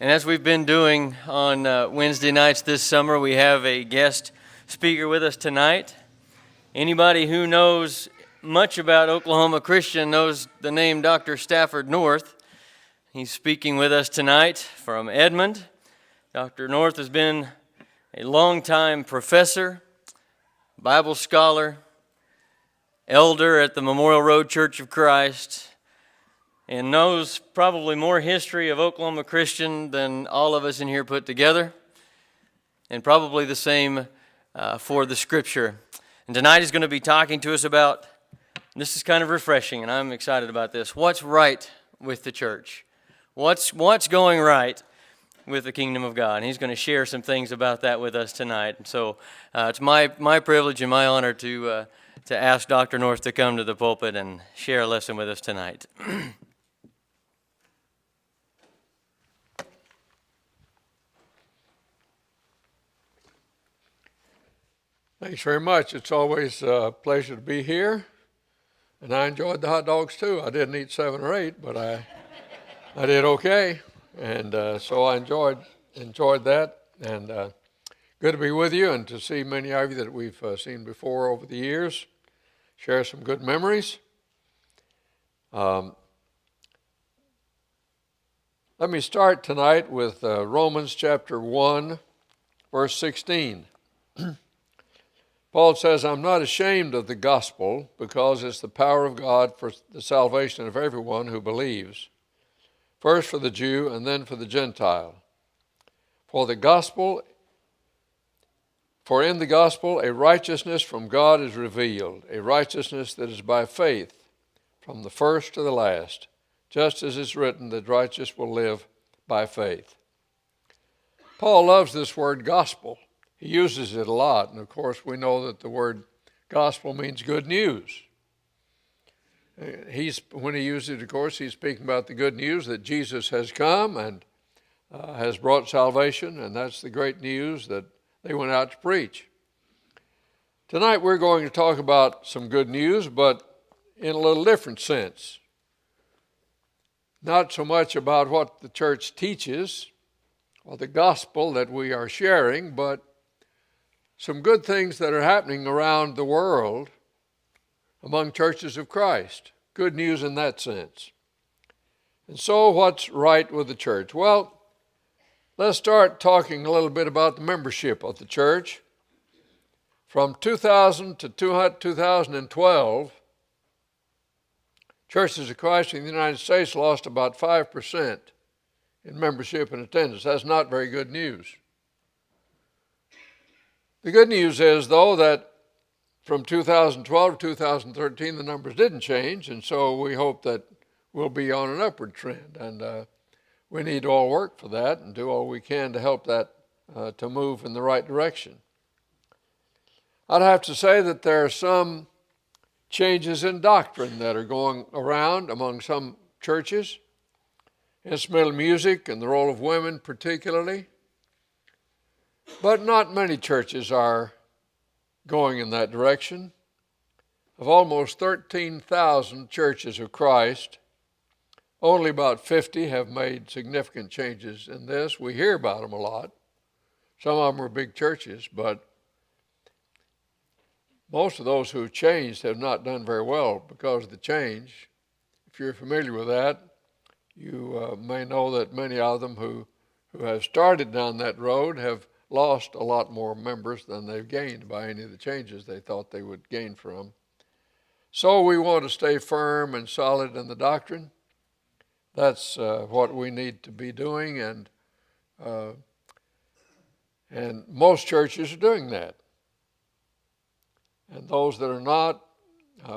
And as we've been doing on Wednesday nights this summer, we have a guest speaker with us tonight. Anybody who knows much about Oklahoma Christian knows the name Dr. Stafford North. He's speaking with us tonight from Edmond. Dr. North has been a longtime professor, Bible scholar, elder at the Memorial Road Church of Christ, and knows probably more history of Oklahoma Christian than all of us in here put together, and probably the same for the Scripture. And tonight he's going to be talking to us about, this is kind of refreshing, and I'm excited about this, what's right with the church? What's going right with the kingdom of God? And he's going to share some things about that with us tonight. And so it's my privilege and my honor to ask Dr. North to come to the pulpit and share a lesson with us tonight. Thanks very much. It's always a pleasure to be here. And I enjoyed the hot dogs too. I didn't eat 7 or 8, but I did okay. And so I enjoyed that. And good to be with you and to see many of you that we've seen before over the years. Share some good memories. Let me start tonight with Romans chapter 1, verse 16. Paul says, I'm not ashamed of the gospel because it's the power of God for the salvation of everyone who believes, first for the Jew and then for the Gentile. For in the gospel a righteousness from God is revealed, a righteousness that is by faith, from the first to the last, just as it's written that righteous will live by faith. Paul loves this word gospel. He uses it a lot, and of course we know that the word gospel means good news. When he uses it, of course, he's speaking about the good news that Jesus has come and has brought salvation, and that's the great news that they went out to preach. Tonight we're going to talk about some good news, but in a little different sense. Not so much about what the church teaches or the gospel that we are sharing, but some good things that are happening around the world among churches of Christ. Good news in that sense. And so what's right with the church? Well, let's start talking a little bit about the membership of the church. From 2000 to 2012, churches of Christ in the United States lost about 5% in membership and attendance. That's not very good news. The good news is, though, that from 2012 to 2013, the numbers didn't change, and so we hope that we'll be on an upward trend. And we need to all work for that and do all we can to help that to move in the right direction. I'd have to say that there are some changes in doctrine that are going around among some churches. Instrumental music and the role of women particularly. But not many churches are going in that direction. Of almost 13,000 churches of Christ, only about 50 have made significant changes in this. We hear about them a lot. Some of them are big churches, but most of those who have changed have not done very well because of the change. If you're familiar with that, you may know that many of them who have started down that road have lost a lot more members than they've gained by any of the changes they thought they would gain from. So we want to stay firm and solid in the doctrine. That's what we need to be doing, and most churches are doing that. And those that are not,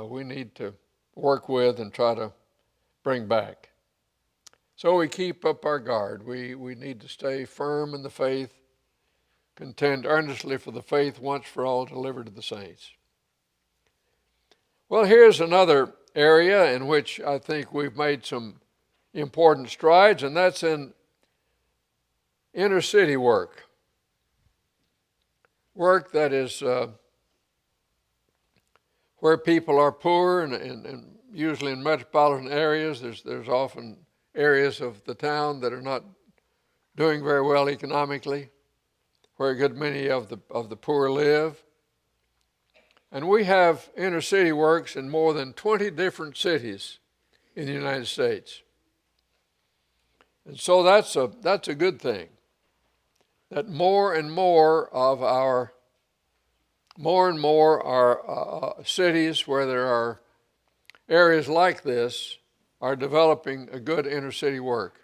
we need to work with and try to bring back. So we keep up our guard. We need to stay firm in the faith, contend earnestly for the faith once for all delivered to the saints. Well, here's another area in which I think we've made some important strides, and that's in inner city work. Work that is where people are poor, and usually in metropolitan areas, there's often areas of the town that are not doing very well economically, where a good many of the poor live. And we have inner city works in more than 20 different cities in the United States. And so that's a good thing, that more and more our cities where there are areas like this are developing a good inner city work.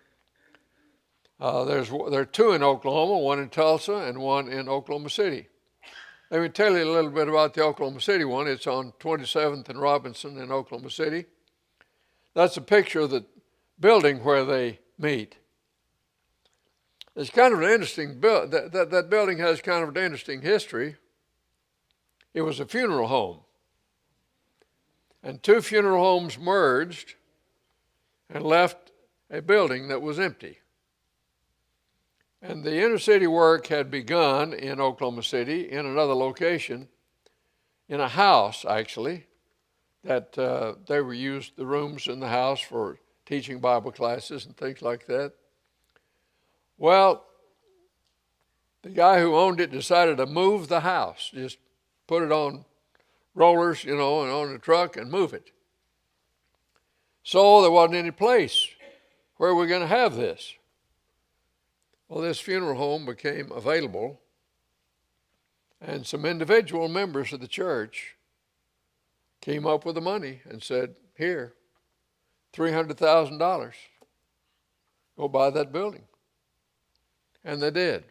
There are two in Oklahoma, one in Tulsa and one in Oklahoma City. Let me tell you a little bit about the Oklahoma City one. It's on 27th and Robinson in Oklahoma City. That's a picture of the building where they meet. It's kind of an interesting that building has kind of an interesting history. It was a funeral home. And two funeral homes merged and left a building that was empty. And the inner city work had begun in Oklahoma City in another location, in a house actually, that they were used the rooms in the house for teaching Bible classes and things like that. Well, the guy who owned it decided to move the house, just put it on rollers, and on a truck and move it. So there wasn't any place where we're going to have this. Well, this funeral home became available, and some individual members of the church came up with the money and said, here, $300,000, go buy that building. And they did.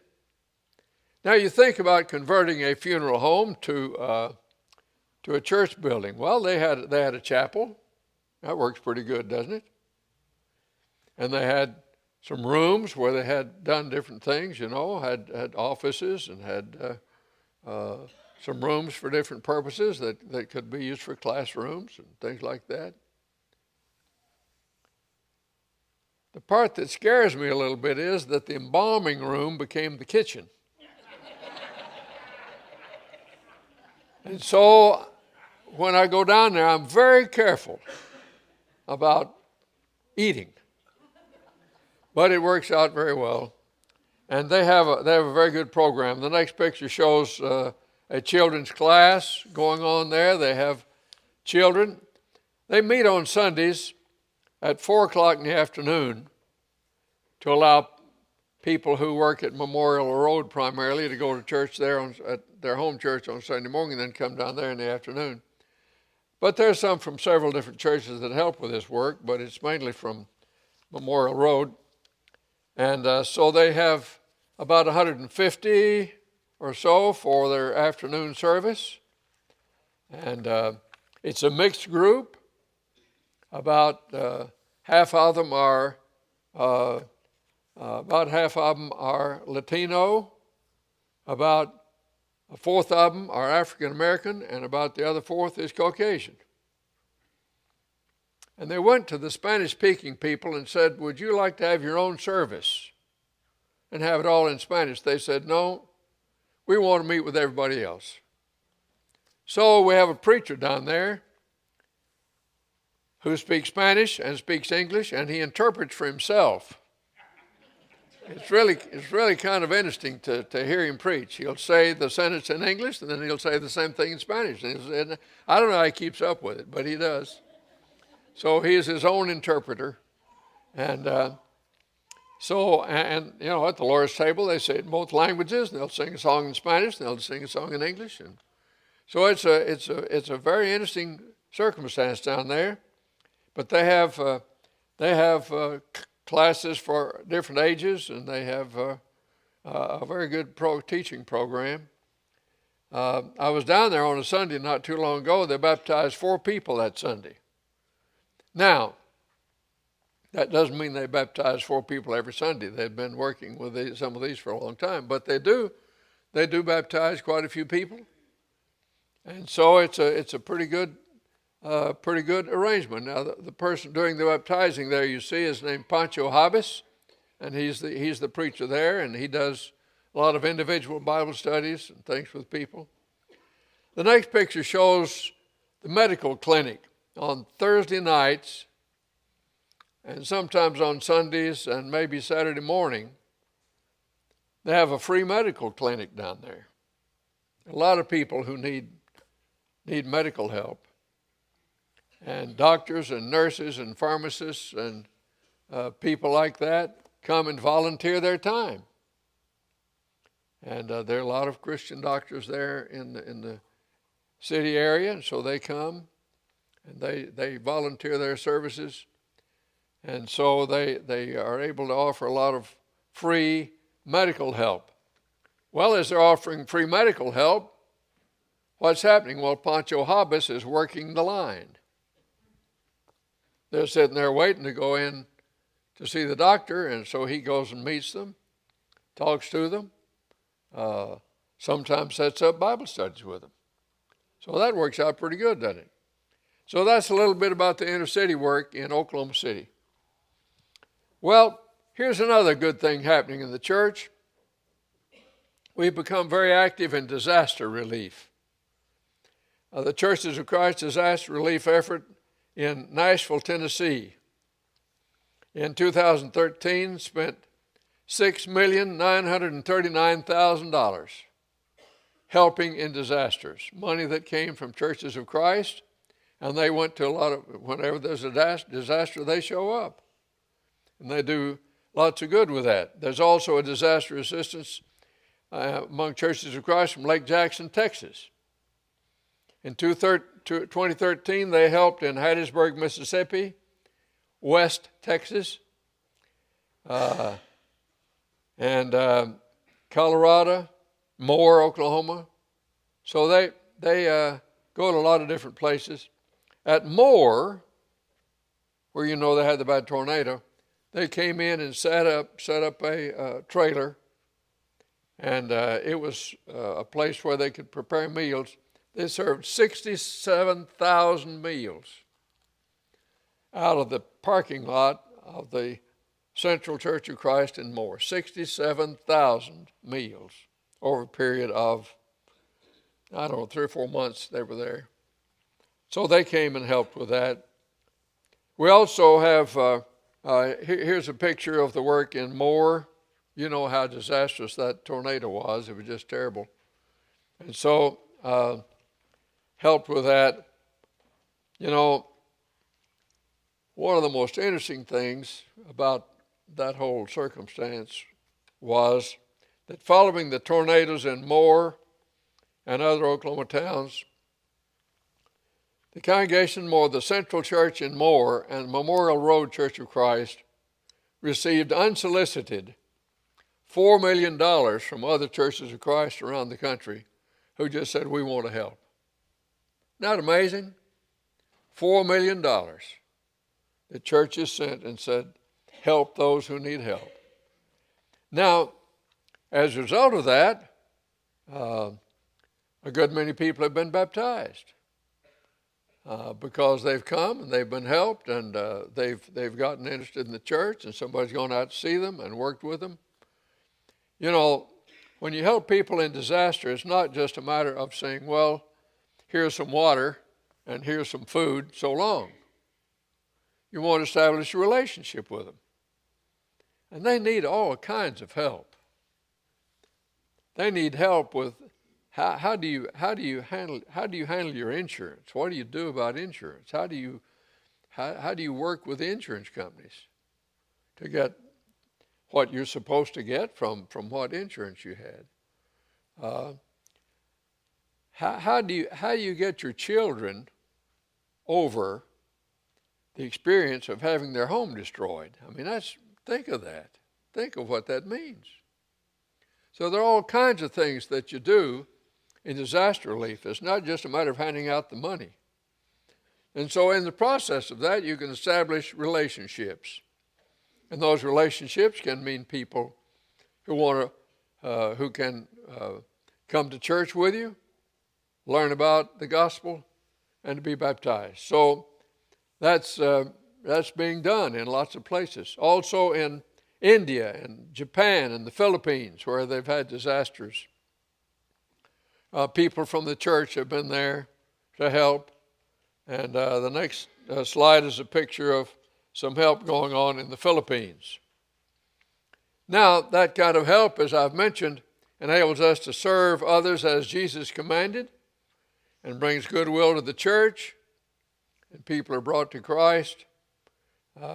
Now you think about converting a funeral home to a church building. Well, they had a chapel. That works pretty good, doesn't it? And they had some rooms where they had done different things, had offices and had some rooms for different purposes that could be used for classrooms and things like that. The part that scares me a little bit is that the embalming room became the kitchen. And so when I go down there, I'm very careful about eating. But it works out very well. And they have a very good program. The next picture shows a children's class going on there. They have children. They meet on Sundays at 4 o'clock in the afternoon to allow people who work at Memorial Road primarily to go to church there at their home church on Sunday morning and then come down there in the afternoon. But there's some from several different churches that help with this work, but it's mainly from Memorial Road. And so they have about 150 or so for their afternoon service. And it's a mixed group. About half of them are Latino. About a fourth of them are African American, and about the other fourth is Caucasian. And they went to the Spanish-speaking people and said, would you like to have your own service and have it all in Spanish? They said, no, we want to meet with everybody else. So we have a preacher down there who speaks Spanish and speaks English, and he interprets for himself. It's really kind of interesting to hear him preach. He'll say the sentence in English, and then he'll say the same thing in Spanish. And I don't know how he keeps up with it, but he does. So he is his own interpreter. And at the Lord's table, they say it in both languages, and they'll sing a song in Spanish, and they'll sing a song in English. And so it's a very interesting circumstance down there. But they have classes for different ages, and they have a very good teaching program. I was down there on a Sunday not too long ago. They baptized 4 people that Sunday. Now, that doesn't mean they baptize 4 people every Sunday. They've been working with some of these for a long time, but they do baptize quite a few people, and so it's a pretty good arrangement. Now, the person doing the baptizing there, you see, is named Pancho Habas, and he's the preacher there, and he does a lot of individual Bible studies and things with people. The next picture shows the medical clinic on Thursday nights, and sometimes on Sundays and maybe Saturday morning. They have a free medical clinic down there. A lot of people who need medical help. And doctors and nurses and pharmacists and people like that come and volunteer their time. And there are a lot of Christian doctors there in the city area, and so they come and they volunteer their services. And so they are able to offer a lot of free medical help. Well, as they're offering free medical help, what's happening? Well, Pancho Habas is working the line. They're sitting there waiting to go in to see the doctor, and so he goes and meets them, talks to them, sometimes sets up Bible studies with them. So that works out pretty good, doesn't it? So that's a little bit about the inner city work in Oklahoma City. Well, here's another good thing happening in the church. We've become very active in disaster relief. The Churches of Christ disaster relief effort in Nashville, Tennessee, in 2013 spent $6,939,000 helping in disasters, money that came from Churches of Christ, and they went to a lot of, whenever there's a disaster, they show up. And they do lots of good with that. There's also a disaster assistance among Churches of Christ from Lake Jackson, Texas. In 2013, they helped in Hattiesburg, Mississippi, West Texas, and Colorado, Moore, Oklahoma. So they go to a lot of different places. At Moore, where you know they had the bad tornado, they came in and set up a trailer, and it was a place where they could prepare meals. They served 67,000 meals out of the parking lot of the Central Church of Christ in Moore. 67,000 meals over a period of, 3 or 4 months they were there. So they came and helped with that. We also have, here's a picture of the work in Moore. You know how disastrous that tornado was. It was just terrible. And so helped with that. You know, one of the most interesting things about that whole circumstance was that following the tornadoes in Moore and other Oklahoma towns, the congregation Moore, the Central Church in Moore and Memorial Road Church of Christ received unsolicited $4 million from other churches of Christ around the country who just said, we want to help. Isn't that amazing? $4 million. The churches sent and said, help those who need help. Now, as a result of that, a good many people have been baptized because they've come and they've been helped, and they've gotten interested in the church, and somebody's gone out to see them and worked with them. You know, when you help people in disaster, it's not just a matter of saying, well, here's some water and here's some food, so long. You want to establish a relationship with them. And they need all kinds of help. They need help with how do you handle your insurance? What do you do about insurance? How do you work with the insurance companies to get what you're supposed to get from what insurance you had? How do you get your children over the experience of having their home destroyed? I mean, think of that. Think of what that means. So there are all kinds of things that you do in disaster relief. It's not just a matter of handing out the money. And so in the process of that, you can establish relationships. And those relationships can mean people who can come to church with you, learn about the gospel, and to be baptized. So that's being done in lots of places. Also in India and Japan and the Philippines, where they've had disasters. People from the church have been there to help. And the next slide is a picture of some help going on in the Philippines. Now, that kind of help, as I've mentioned, enables us to serve others as Jesus commanded and brings goodwill to the church, and people are brought to Christ.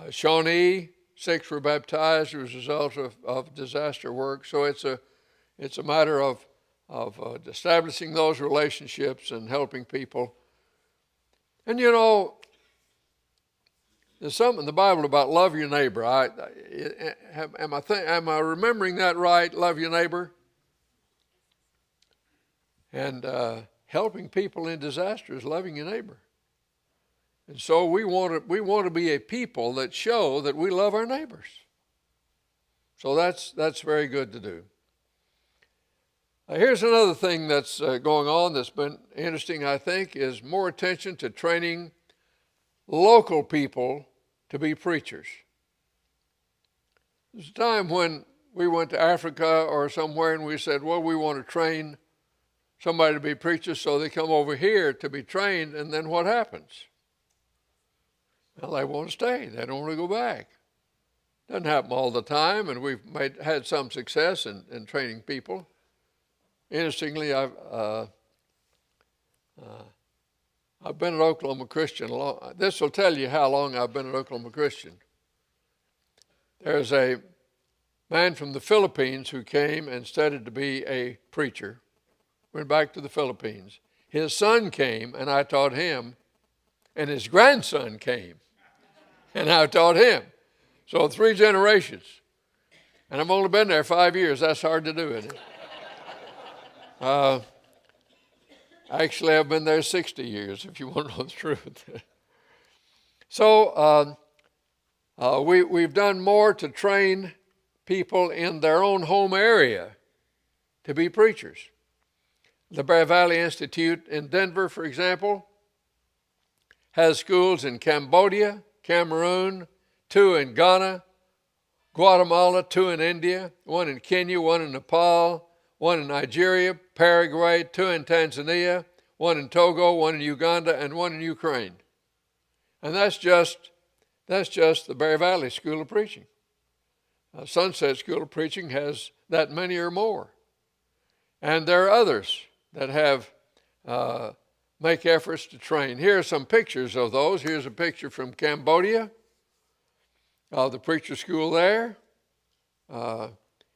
Shawnee, 6 were baptized as a result of disaster work. So it's a matter of establishing those relationships and helping people. And you know, there's something in the Bible about love your neighbor. Am I remembering that right? Love your neighbor? And helping people in disaster is loving your neighbor. And so we want to be a people that show that we love our neighbors. So that's very good to do. Here's another thing that's going on that's been interesting, I think, is more attention to training local people to be preachers. There's a time when we went to Africa or somewhere and we said, well, we want to train somebody to be preachers, so they come over here to be trained, and then what happens? Well, they want to stay. They don't want to go back. Doesn't happen all the time, and we've had some success in training people. Interestingly, I've been at Oklahoma Christian long. This will tell you how long I've been at Oklahoma Christian. There's a man from the Philippines who came and studied to be a preacher. Went back to the Philippines. His son came, and I taught him, and his grandson came, and I taught him. So 3 generations. And I've only been there 5 years. That's hard to do, isn't it? Actually, I've been there 60 years, if you want to know the truth. So we've done more to train people in their own home area to be preachers. The Bear Valley Institute in Denver, for example, has schools in Cambodia, Cameroon, 2 in Ghana, Guatemala, 2 in India, 1 in Kenya, 1 in Nepal, 1 in Nigeria, Paraguay, 2 in Tanzania, 1 in Togo, 1 in Uganda, and 1 in Ukraine. And that's just the Bear Valley School of Preaching. Sunset School of Preaching has that many or more. And there are others that have make efforts to train. Here are some pictures of those. Here's a picture from Cambodia, the preacher school there.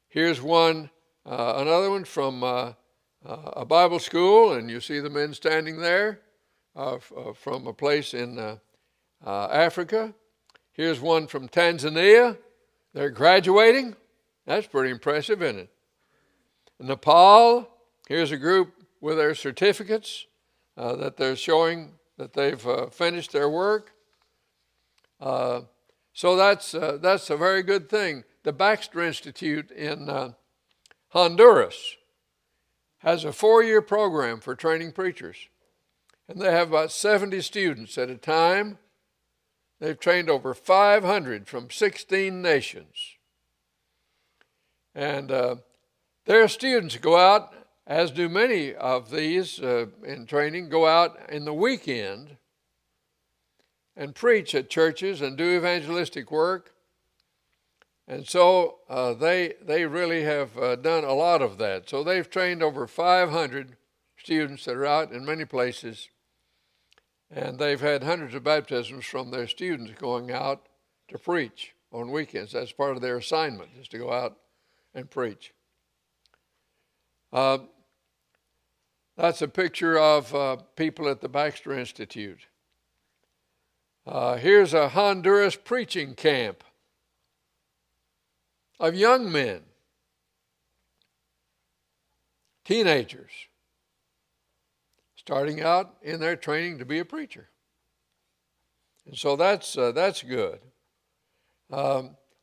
Here's another one from a Bible school, and you see the men standing there from a place in Africa. Here's one from Tanzania. They're graduating. That's pretty impressive, isn't it? Nepal, here's a group with their certificates that they're showing that they've finished their work. So that's a very good thing. The Baxter Institute in Honduras has a 4-year program for training preachers. And they have about 70 students at a time. They've trained over 500 from 16 nations. And their students go out, as do many of these in training, go out in the weekend and preach at churches and do evangelistic work. And so they really have done a lot of that. So they've trained over 500 students that are out in many places. And they've had hundreds of baptisms from their students going out to preach on weekends. That's part of their assignment, is to go out and preach. That's a picture of people at the Baxter Institute. Here's a Honduras preaching camp of young men, teenagers, starting out in their training to be a preacher. And so that's good.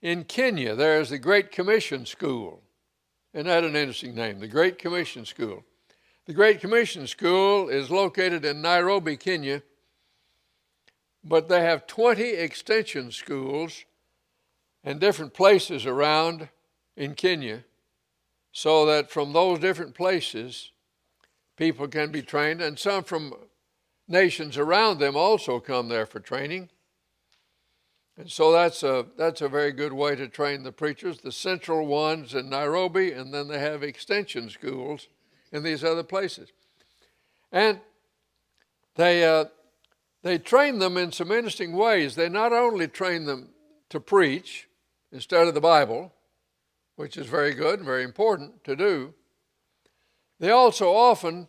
In Kenya, there's the Great Commission School. Isn't that an interesting name? The Great Commission School. The Great Commission School is located in Nairobi, Kenya, but they have 20 extension schools in different places around in Kenya, so that from those different places, people can be trained, and some from nations around them also come there for training. And so that's a very good way to train the preachers. The central ones in Nairobi, and then they have extension schools in these other places. And they train them in some interesting ways. They not only train them to preach instead of the Bible, which is very good and very important to do, they also often,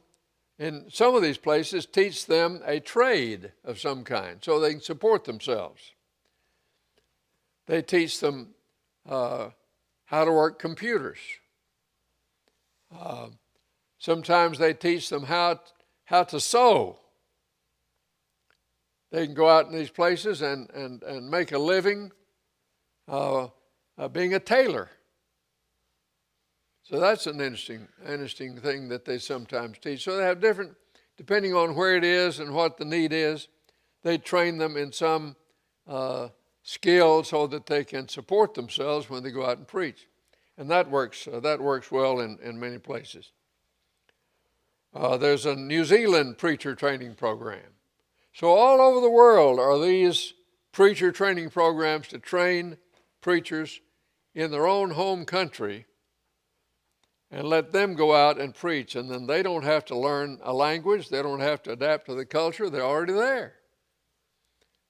in some of these places, teach them a trade of some kind so they can support themselves. They teach them how to work computers. Sometimes they teach them how to sew. They can go out in these places and make a living being a tailor. So that's an interesting thing that they sometimes teach. So they have different, depending on where it is and what the need is, they train them in some skills so that they can support themselves when they go out and preach. And that works well in many places. There's a New Zealand preacher training program. So all over the world are these preacher training programs to train preachers in their own home country and let them go out and preach. And then they don't have to learn a language. They don't have to adapt to the culture. They're already there.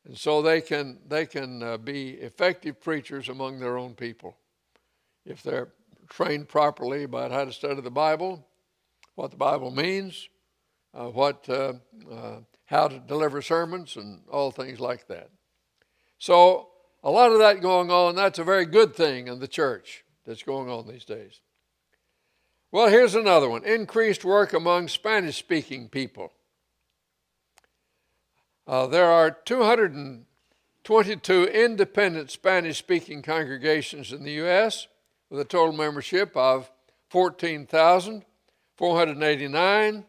And so they can be effective preachers among their own people if they're trained properly about how to study the Bible, what the Bible means, how to deliver sermons, and all things like that. So a lot of that going on. That's a very good thing in the church that's going on these days. Well, here's another one. Increased work among Spanish-speaking people. There are 222 independent Spanish-speaking congregations in the U.S. with a total membership of 14,489.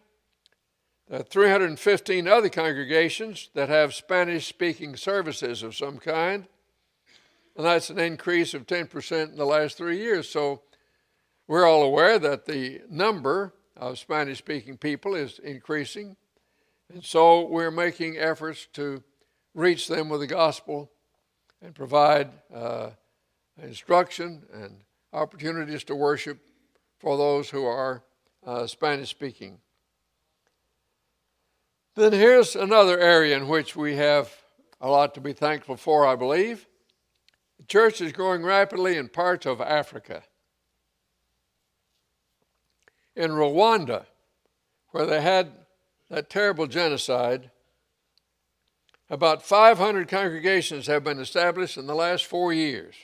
There are 315 other congregations that have Spanish-speaking services of some kind, and that's an increase of 10% in the last 3 years. So we're all aware that the number of Spanish-speaking people is increasing, and so we're making efforts to reach them with the gospel and provide instruction and opportunities to worship for those who are Spanish-speaking. Then here's another area in which we have a lot to be thankful for, I believe. The church is growing rapidly in parts of Africa. In Rwanda, where they had that terrible genocide, about 500 congregations have been established in the last 4 years.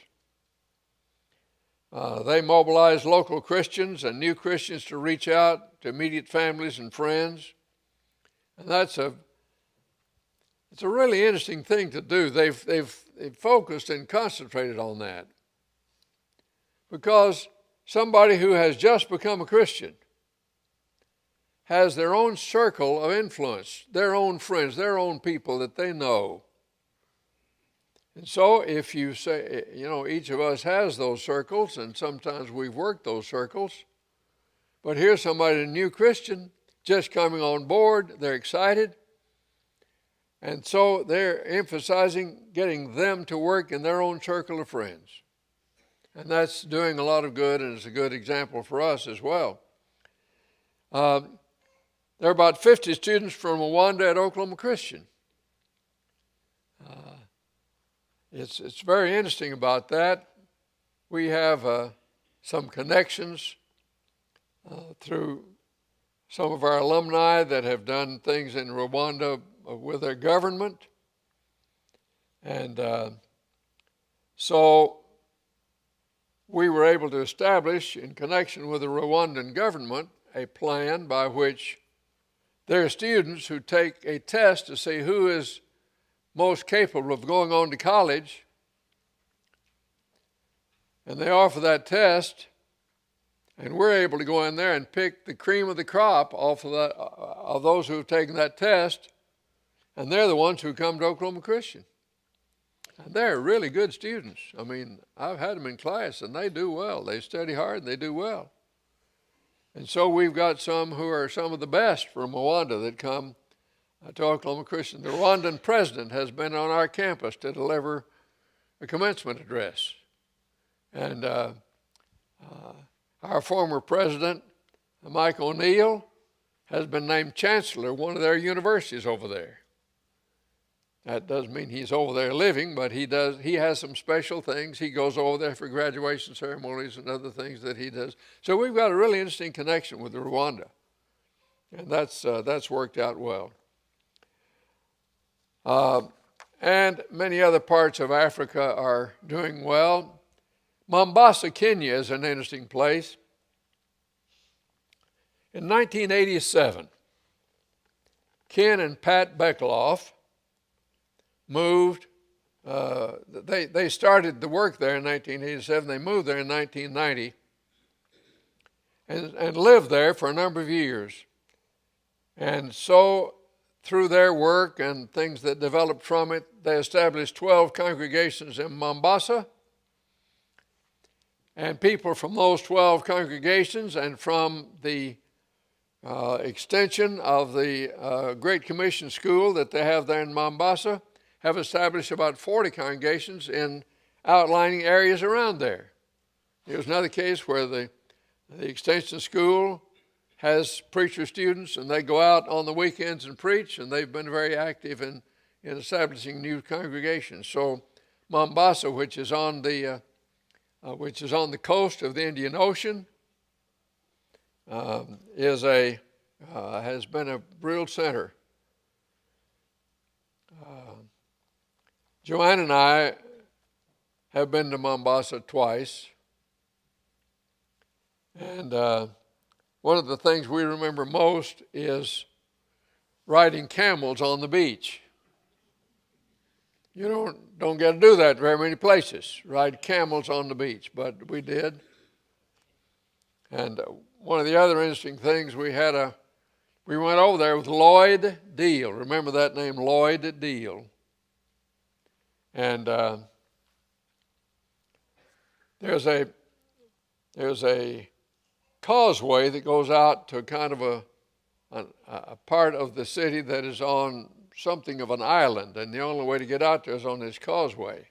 They mobilized local Christians and new Christians to reach out to immediate families and friends. And it's a really interesting thing to do. They've focused and concentrated on that. Because somebody who has just become a Christian has their own circle of influence, their own friends, their own people that they know. And so if you say, each of us has those circles, and sometimes we've worked those circles, but here's somebody, a new Christian, just coming on board, they're excited, and so they're emphasizing getting them to work in their own circle of friends. And that's doing a lot of good, and it's a good example for us as well. There are about 50 students from Rwanda at Oklahoma Christian. It's very interesting about that. We have some connections through some of our alumni that have done things in Rwanda with their government. And so we were able to establish, in connection with the Rwandan government, a plan by which their students who take a test to see who is most capable of going on to college, and they offer that test, and we're able to go in there and pick the cream of the crop off of those who have taken that test, and they're the ones who come to Oklahoma Christian. And they're really good students. I mean, I've had them in class, and they do well. They study hard, and they do well. And so we've got some who are some of the best from Rwanda that come to Oklahoma Christian. The Rwandan president has been on our campus to deliver the commencement address. And our former president, Mike O'Neill, has been named chancellor of one of their universities over there. That doesn't mean he's over there living, but he has some special things. He goes over there for graduation ceremonies and other things that he does. So we've got a really interesting connection with Rwanda, and that's worked out well. And many other parts of Africa are doing well. Mombasa, Kenya is an interesting place. In 1987, Ken and Pat Beckloff moved. They started the work there in 1987. They moved there in 1990 and lived there for a number of years. And so through their work and things that developed from it, they established 12 congregations in Mombasa. And people from those 12 congregations and from the extension of the Great Commission School that they have there in Mombasa have established about 40 congregations in outlying areas around there. Here's another case where the extension school has preacher students, and they go out on the weekends and preach, and they've been very active in establishing new congregations. So Mombasa, which is on the coast of the Indian Ocean, has been a real center. Joanne and I have been to Mombasa twice, and one of the things we remember most is riding camels on the beach. You don't get to do that very many places, ride camels on the beach, but we did. And one of the other interesting things, we went over there with Lloyd Deal. Remember that name, Lloyd Deal? And there's a causeway that goes out to kind of a part of the city that is on something of an island, and the only way to get out there is on this causeway.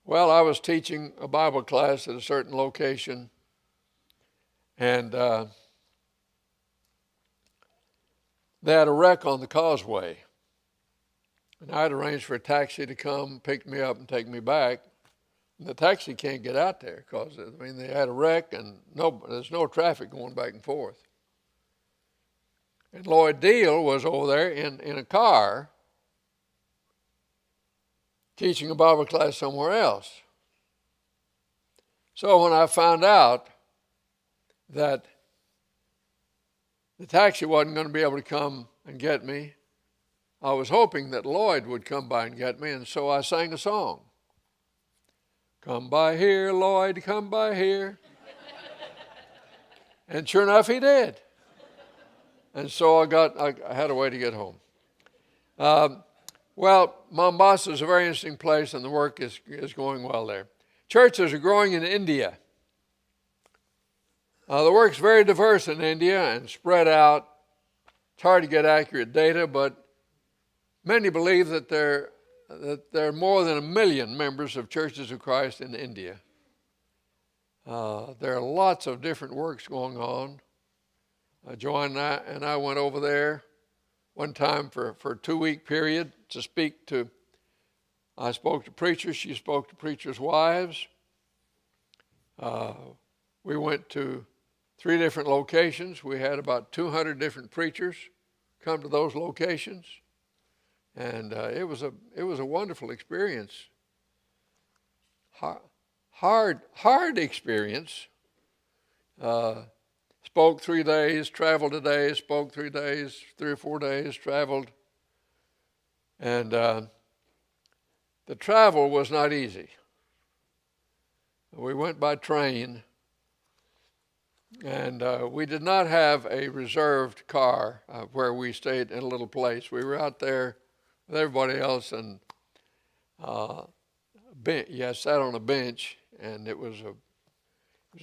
Well, I was teaching a Bible class at a certain location, and they had a wreck on the causeway. And I had arranged for a taxi to come pick me up and take me back. And the taxi can't get out there because, they had a wreck and there's no traffic going back and forth. And Lloyd Deal was over there in a car teaching a Bible class somewhere else. So when I found out that the taxi wasn't going to be able to come and get me, I was hoping that Lloyd would come by and get me, and so I sang a song. Come by here, Lloyd, come by here. And sure enough, he did. And so I had a way to get home. Well, Mombasa is a very interesting place, and the work is going well there. Churches are growing in India. The work's very diverse in India and spread out. It's hard to get accurate data, but many believe that there are more than 1 million members of Churches of Christ in India. There are lots of different works going on. Joanne and I went over there one time for a 2-week period to speak to. I spoke to preachers. She spoke to preachers' wives. We went to 3 different locations. We had about 200 different preachers come to those locations. And it was a wonderful experience. Hard experience. Spoke 3 days, traveled a day, spoke 3 days, 3 or 4 days, traveled. And the travel was not easy. We went by train, and we did not have a reserved car where we stayed in a little place. We were out there with everybody else, and sat on a bench, and it was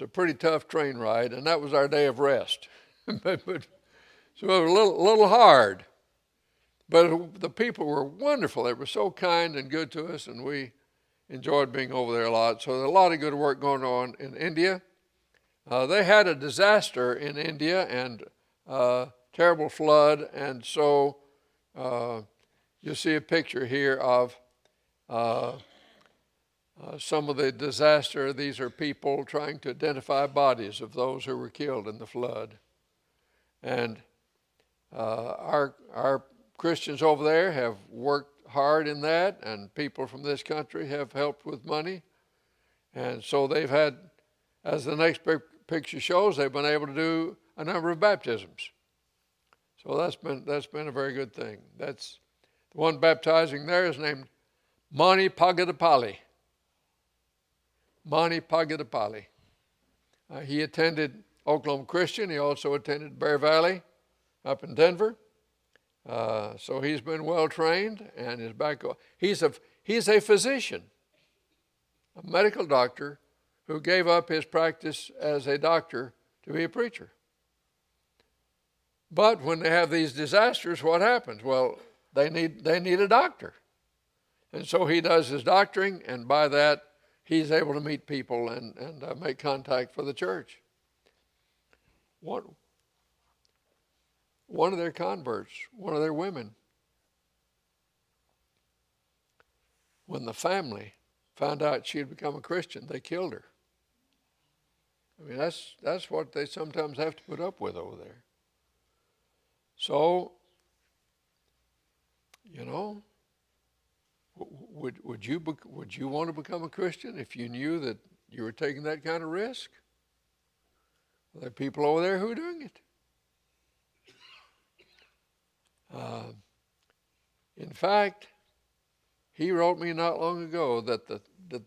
a pretty tough train ride, and that was our day of rest. So it was a little hard. But the people were wonderful. They were so kind and good to us, and we enjoyed being over there a lot. So there's a lot of good work going on in India. They had a disaster in India and terrible flood, and so you see a picture here of some of the disaster. These are people trying to identify bodies of those who were killed in the flood. And our Christians over there have worked hard in that, and people from this country have helped with money. And so they've had, as the next picture shows, they've been able to do a number of baptisms. So that's been a very good thing. That's the one baptizing there is named Mani Pagadapalli. Mani Pagadapalli. He attended Oklahoma Christian. He also attended Bear Valley up in Denver. So he's been well trained and is back. He's a physician, a medical doctor who gave up his practice as a doctor to be a preacher. But when they have these disasters, what happens? Well, they need a doctor. And so he does his doctoring, and by that, he's able to meet people and make contact for the church. One of their converts, one of their women, when the family found out she had become a Christian, they killed her. I mean, that's what they sometimes have to put up with over there. So, you know, would you want to become a Christian if you knew that you were taking that kind of risk? Well, there are people over there who are doing it. In fact, he wrote me not long ago that the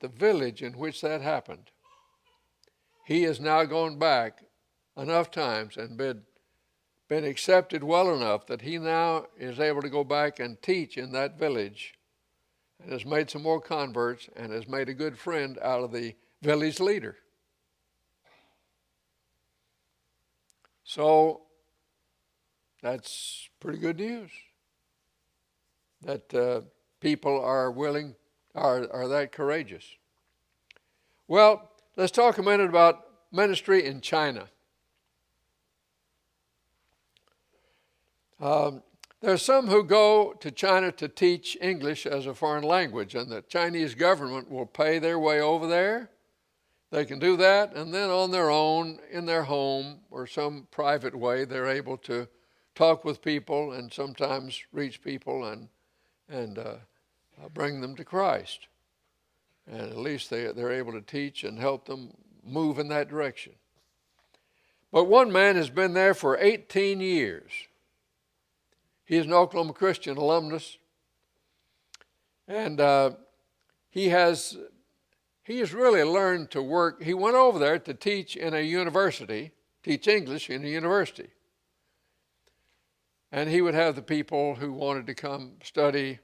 village in which that happened, he has now gone back enough times and been accepted well enough that he now is able to go back and teach in that village, and has made some more converts and has made a good friend out of the village leader. So that's pretty good news that people are that courageous. Well, let's talk a minute about ministry in China. There are some who go to China to teach English as a foreign language, and the Chinese government will pay their way over there. They can do that, and then on their own, in their home, or some private way, they're able to talk with people and sometimes reach people and bring them to Christ. And at least they're able to teach and help them move in that direction. But one man has been there for 18 years. He is an Oklahoma Christian alumnus, and he has really learned to work. He went over there to teach in a university, teach English in a university. And he would have the people who wanted to come study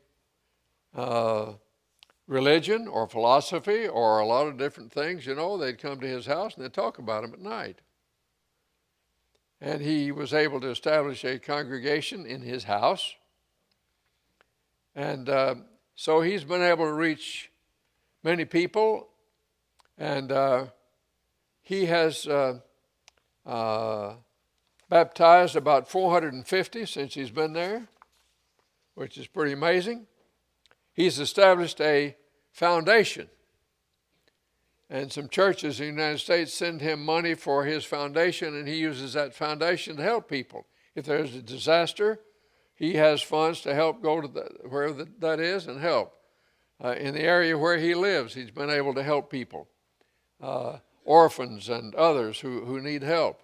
religion or philosophy or a lot of different things, they'd come to his house and they'd talk about them at night. And he was able to establish a congregation in his house. And so he's been able to reach many people. And he has baptized about 450 since he's been there, which is pretty amazing. He's established a foundation. And some churches in the United States send him money for his foundation, and he uses that foundation to help people. If there's a disaster, he has funds to help go to wherever that is and help. In the area where he lives, he's been able to help people, orphans and others who need help.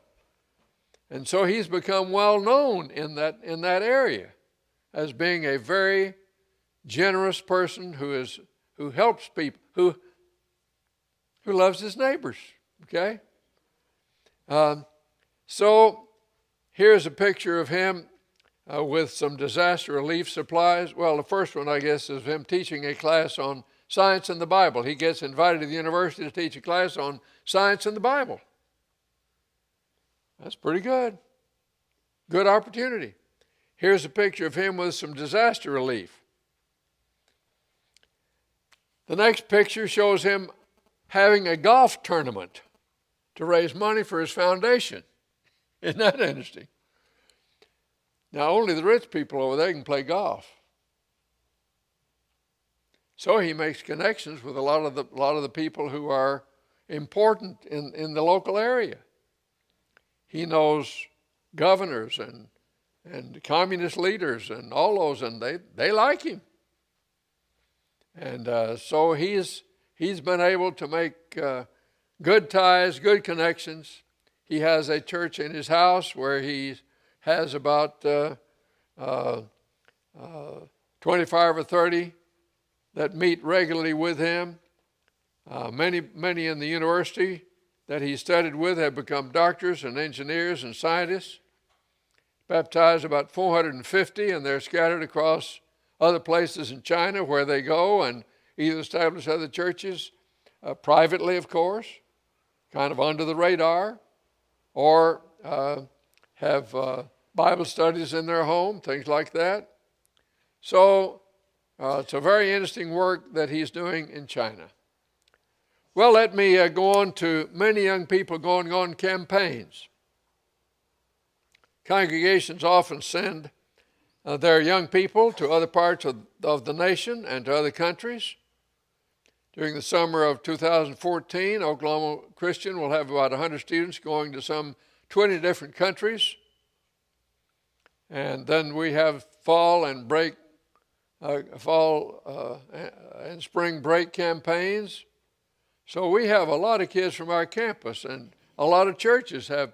And so he's become well known in that area as being a very generous person who helps people, who loves his neighbors, okay? So here's a picture of him with some disaster relief supplies. Well, the first one, I guess, is him teaching a class on science and the Bible. He gets invited to the university to teach a class on science and the Bible. That's pretty good. Good opportunity. Here's a picture of him with some disaster relief. The next picture shows him having a golf tournament to raise money for his foundation. Isn't that interesting? Now, only the rich people over there can play golf. So he makes connections with a lot of the people who are important in the local area. He knows governors and communist leaders and all those, and they like him. And so he's been able to make good ties, good connections. He has a church in his house where he has about 25 or 30 that meet regularly with him. Many in the university that he studied with have become doctors and engineers and scientists. Baptized about 450, and they're scattered across other places in China where they go and either establish other churches privately, of course, kind of under the radar, or have Bible studies in their home, things like that. So it's a very interesting work that he's doing in China. Well, let me go on to many young people going on campaigns. Congregations often send their young people to other parts of the nation and to other countries. During the summer of 2014, Oklahoma Christian will have about 100 students going to some 20 different countries. And then we have fall and spring break campaigns. So we have a lot of kids from our campus, and a lot of churches have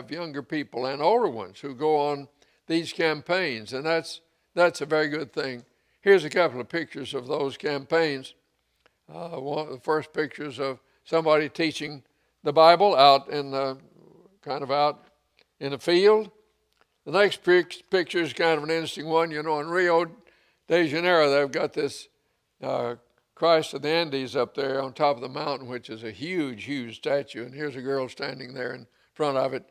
younger people and older ones who go on these campaigns, and that's a very good thing. Here's a couple of pictures of those campaigns. One of the first pictures of somebody teaching the Bible out in out in a field. The next picture is kind of an interesting one. You know, in Rio de Janeiro, they've got this Christ of the Andes up there on top of the mountain, which is a huge, huge statue. And here's a girl standing there in front of it,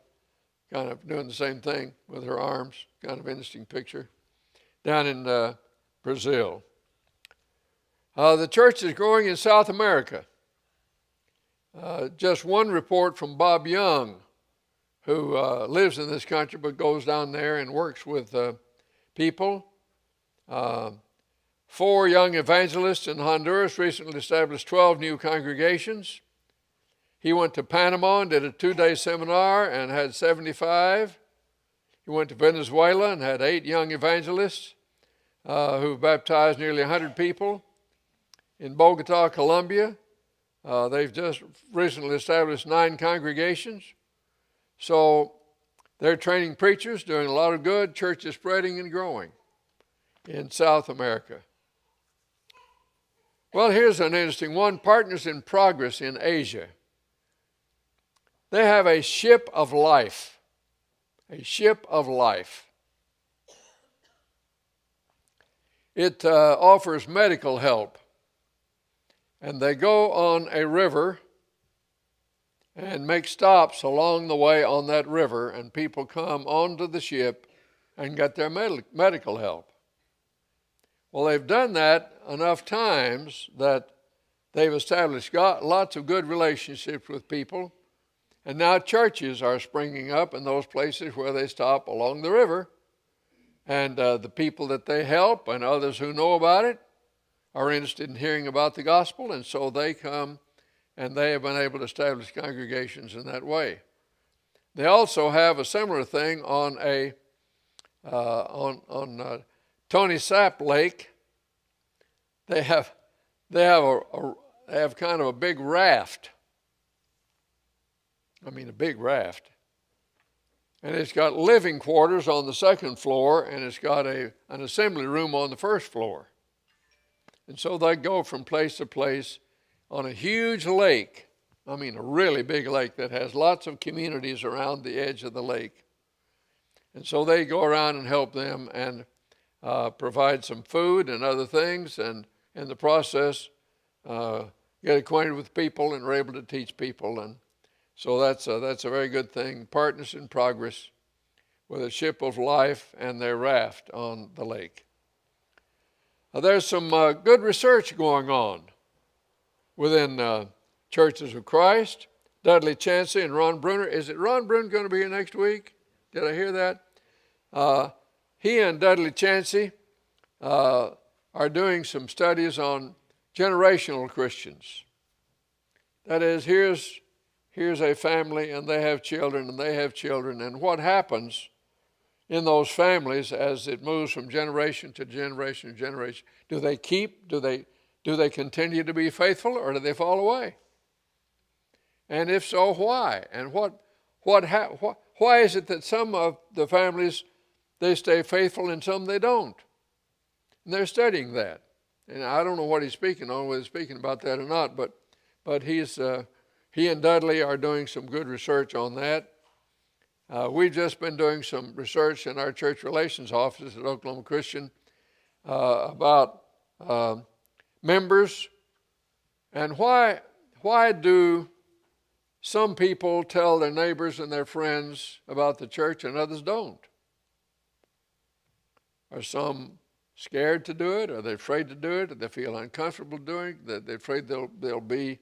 kind of doing the same thing with her arms. Kind of interesting picture. Down in Brazil. The church is growing in South America. Just one report from Bob Young, who lives in this country but goes down there and works with people. 4 young evangelists in Honduras recently established 12 new congregations. He went to Panama and did a 2-day seminar and had 75. He went to Venezuela and had 8 young evangelists who baptized nearly 100 people. In Bogota, Colombia, they've just recently established 9 congregations. So they're training preachers, doing a lot of good. Church is spreading and growing in South America. Well, here's an interesting one. Partners in Progress in Asia. They have a ship of life. A ship of life. It offers medical help. And they go on a river and make stops along the way on that river, and people come onto the ship and get their medical help. Well, they've done that enough times that they've established lots of good relationships with people, and now churches are springing up in those places where they stop along the river, and the people that they help and others who know about it are interested in hearing about the gospel, and so they come and they have been able to establish congregations in that way. They also have a similar thing on Tony Sapp Lake. They have kind of a big raft. I mean, a big raft. And it's got living quarters on the second floor, and it's got an assembly room on the first floor. And so they go from place to place on a huge lake. I mean, a really big lake that has lots of communities around the edge of the lake. And so they go around and help them and provide some food and other things, and in the process get acquainted with people and are able to teach people. And so that's a very good thing. Partners in Progress. with a ship of life and their raft on the lake. There's some good research going on within Churches of Christ. Dudley Chancey and Ron Bruner. Is it Ron Bruner going to be here next week? Did I hear that? He and Dudley Chancey are doing some studies on generational Christians. That is, here's a family and they have children and they have children, and what happens in those families as it moves from generation to generation to generation. Do they continue to be faithful, or do they fall away? And if so, why? And why is it that some of the families, they stay faithful and some they don't? And they're studying that. And I don't know what he's speaking on, whether he's speaking about that or not, but he and Dudley are doing some good research on that. We've just been doing some research in our church relations office at Oklahoma Christian about members, and why do some people tell their neighbors and their friends about the church and others don't? Are some scared to do it? Are they afraid to do it? Do they feel uncomfortable doing it? They're afraid they'll be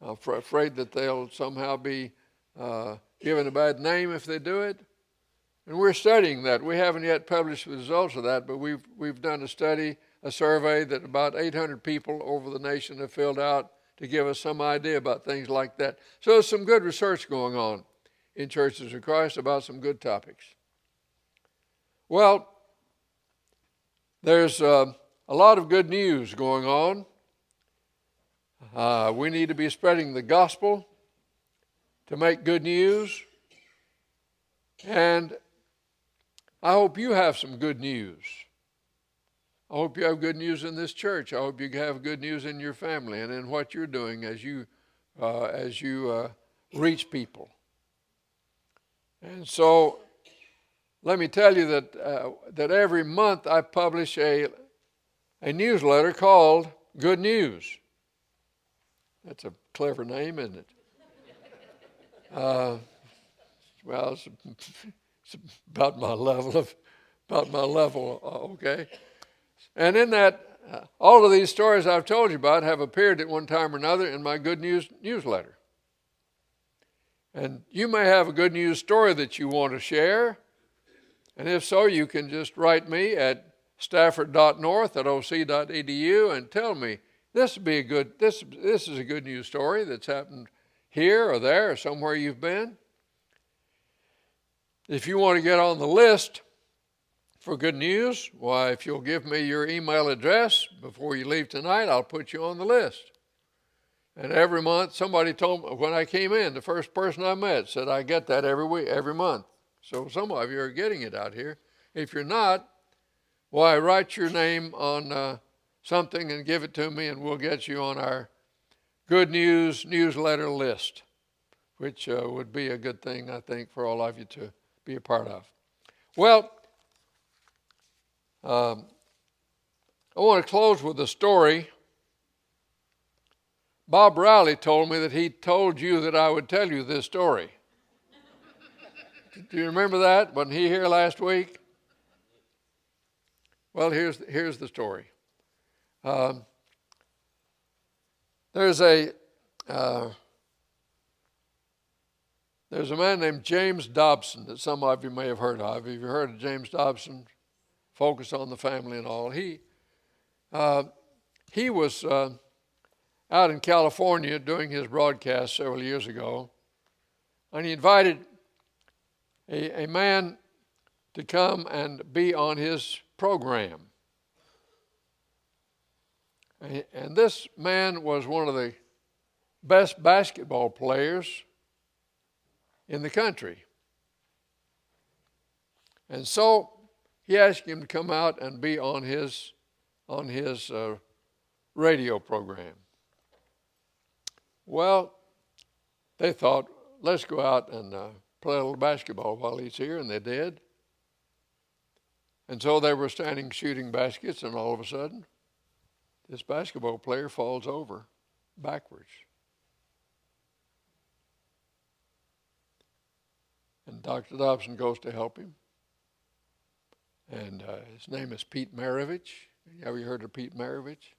afraid that they'll somehow be given a bad name if they do it? And we're studying that. We haven't yet published the results of that, but we've done a survey that about 800 people over the nation have filled out to give us some idea about things like that. So there's some good research going on in Churches of Christ about some good topics. Well, there's a lot of good news going on. We need to be spreading the gospel to make good news. And I hope you have some good news. I hope you have good news in this church. I hope you have good news in your family and in what you're doing as you reach people. And so let me tell you that every month I publish a newsletter called Good News. That's a clever name, isn't it? Well, it's about my level, okay? And in that, all of these stories I've told you about have appeared at one time or another in my Good News newsletter. And you may have a good news story that you want to share. And if so, you can just write me at stafford.north@oc.edu and tell me, this is a good news story that's happened here or there or somewhere you've been. If you want to get on the list for good news, why, if you'll give me your email address before you leave tonight, I'll put you on the list. And every month, somebody told me when I came in, the first person I met said, I get that every month. So some of you are getting it out here. If you're not, why, write your name on something and give it to me, and we'll get you on our Good News newsletter list, which would be a good thing, I think, for all of you to be a part of. Well, I want to close with a story. Bob Riley told me that he told you that I would tell you this story. Do you remember that? Wasn't he here last week? Well, here's the story. There's a man named James Dobson that some of you may have heard of. Have you heard of James Dobson? Focus on the family and all. He was out in California doing his broadcast several years ago, and he invited a man to come and be on his program. And this man was one of the best basketball players in the country. And so he asked him to come out and be on his radio program. Well, they thought, let's go out and play a little basketball while he's here, and they did. And so they were standing shooting baskets, and all of a sudden, this basketball player falls over backwards. And Dr. Dobson goes to help him. And his name is Pete Maravich. Have you heard of Pete Maravich?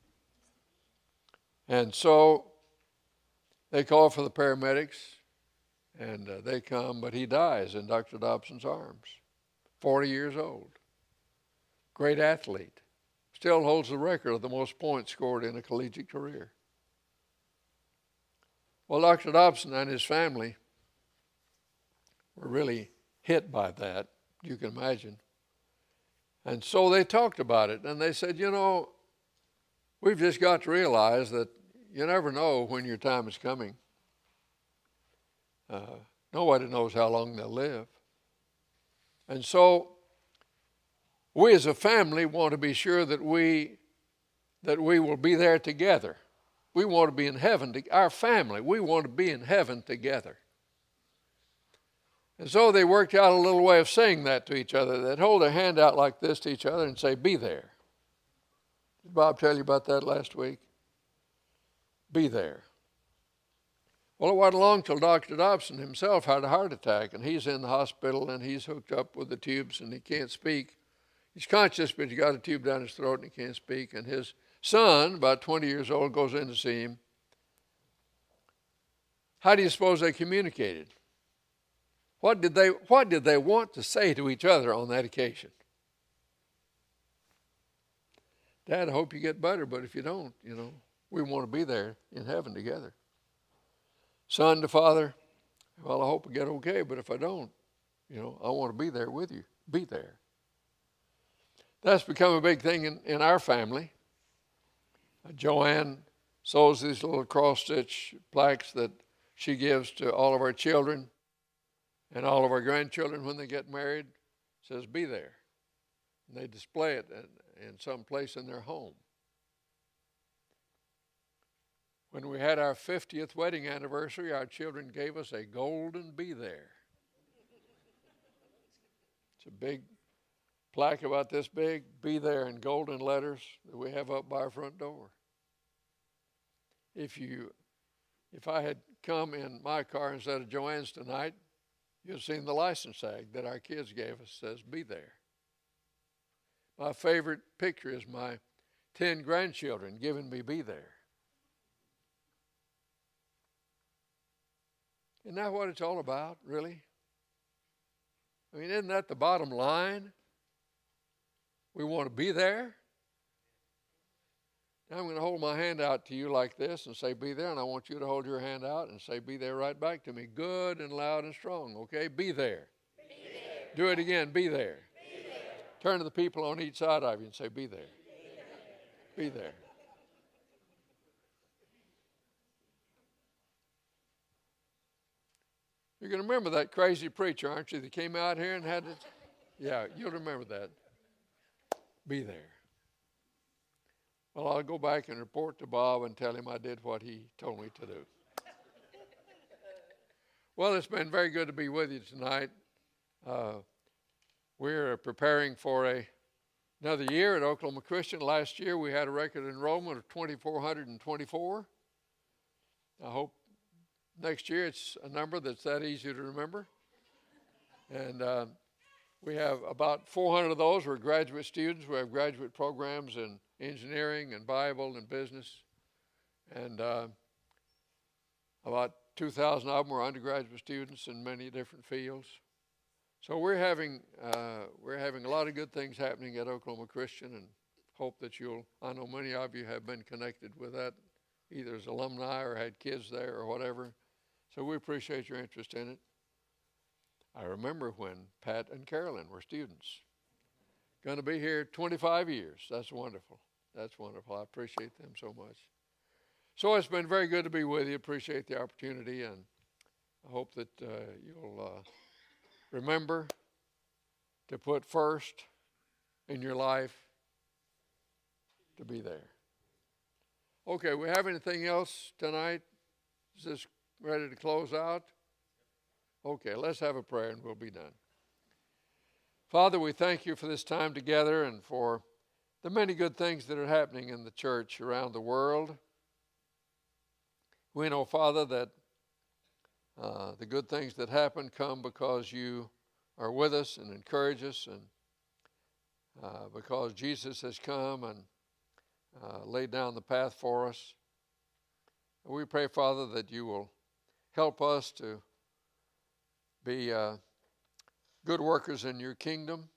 And so they call for the paramedics, and they come, but he dies in Dr. Dobson's arms, 40 years old. Great athlete. Still holds the record of the most points scored in a collegiate career. Well, Dr. Dobson and his family were really hit by that, you can imagine. And so they talked about it, and they said, we've just got to realize that you never know when your time is coming. Nobody knows how long they'll live. And so we as a family want to be sure that we will be there together. We want to be in heaven, our family, we want to be in heaven together. And so they worked out a little way of saying that to each other. They'd hold their hand out like this to each other and say, be there. Did Bob tell you about that last week? Be there. Well, it wasn't long till Dr. Dobson himself had a heart attack, and he's in the hospital, and he's hooked up with the tubes, and he can't speak. He's conscious, but he's got a tube down his throat, and he can't speak. And his son, about 20 years old, goes in to see him. How do you suppose they communicated? What did they want to say to each other on that occasion? Dad, I hope you get better, but if you don't, we want to be there in heaven together. Son to father, well, I hope I get okay, but if I don't, I want to be there with you. Be there. That's become a big thing in our family. Joanne sews these little cross-stitch plaques that she gives to all of our children and all of our grandchildren when they get married. It says, be there. And they display it in some place in their home. When we had our 50th wedding anniversary, our children gave us a golden be there. It's a big plaque about this big, be there in golden letters that we have up by our front door. If I had come in my car instead of Joanne's tonight, you'd have seen the license tag that our kids gave us says, be there. My favorite picture is my 10 grandchildren giving me be there. Isn't that what it's all about, really? I mean, isn't that the bottom line? We want to be there. Now I'm going to hold my hand out to you like this and say, be there, and I want you to hold your hand out and say, be there right back to me, good and loud and strong, okay? Be there. Be there. Do it again, be there. Be there. Turn to the people on each side of you and say, be there. Be there. Be there. You're going to remember that crazy preacher, aren't you, that came out here and had it? Yeah, you'll remember that. Be there. Well, I'll go back and report to Bob and tell him I did what he told me to do. Well, it's been very good to be with you tonight. We're preparing for another year at Oklahoma Christian. Last year we had a record enrollment of 2,424. I hope next year it's a number that's that easy to remember. And we have about 400 of those who are graduate students. We have graduate programs in engineering and Bible and business. And about 2,000 of them are undergraduate students in many different fields. So we're having a lot of good things happening at Oklahoma Christian, and hope that I know many of you have been connected with that, either as alumni or had kids there or whatever. So we appreciate your interest in it. I remember when Pat and Carolyn were students. Going to be here 25 years. That's wonderful. That's wonderful. I appreciate them so much. So it's been very good to be with you. Appreciate the opportunity, and I hope that you'll remember to put first in your life to be there. Okay, we have anything else tonight? Is this ready to close out? Okay, let's have a prayer and we'll be done. Father, we thank you for this time together and for the many good things that are happening in the church around the world. We know, Father, that the good things that happen come because you are with us and encourage us and because Jesus has come and laid down the path for us. We pray, Father, that you will help us to be good workers in your kingdom.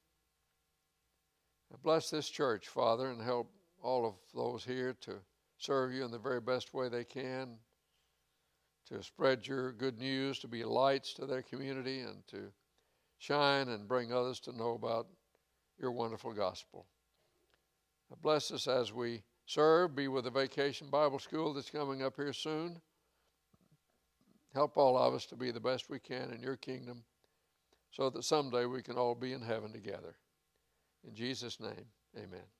Bless this church, Father, and help all of those here to serve you in the very best way they can, to spread your good news, to be lights to their community, and to shine and bring others to know about your wonderful gospel. Bless us as we serve. Be with the Vacation Bible School that's coming up here soon. Help all of us to be the best we can in your kingdom so that someday we can all be in heaven together. In Jesus' name, amen.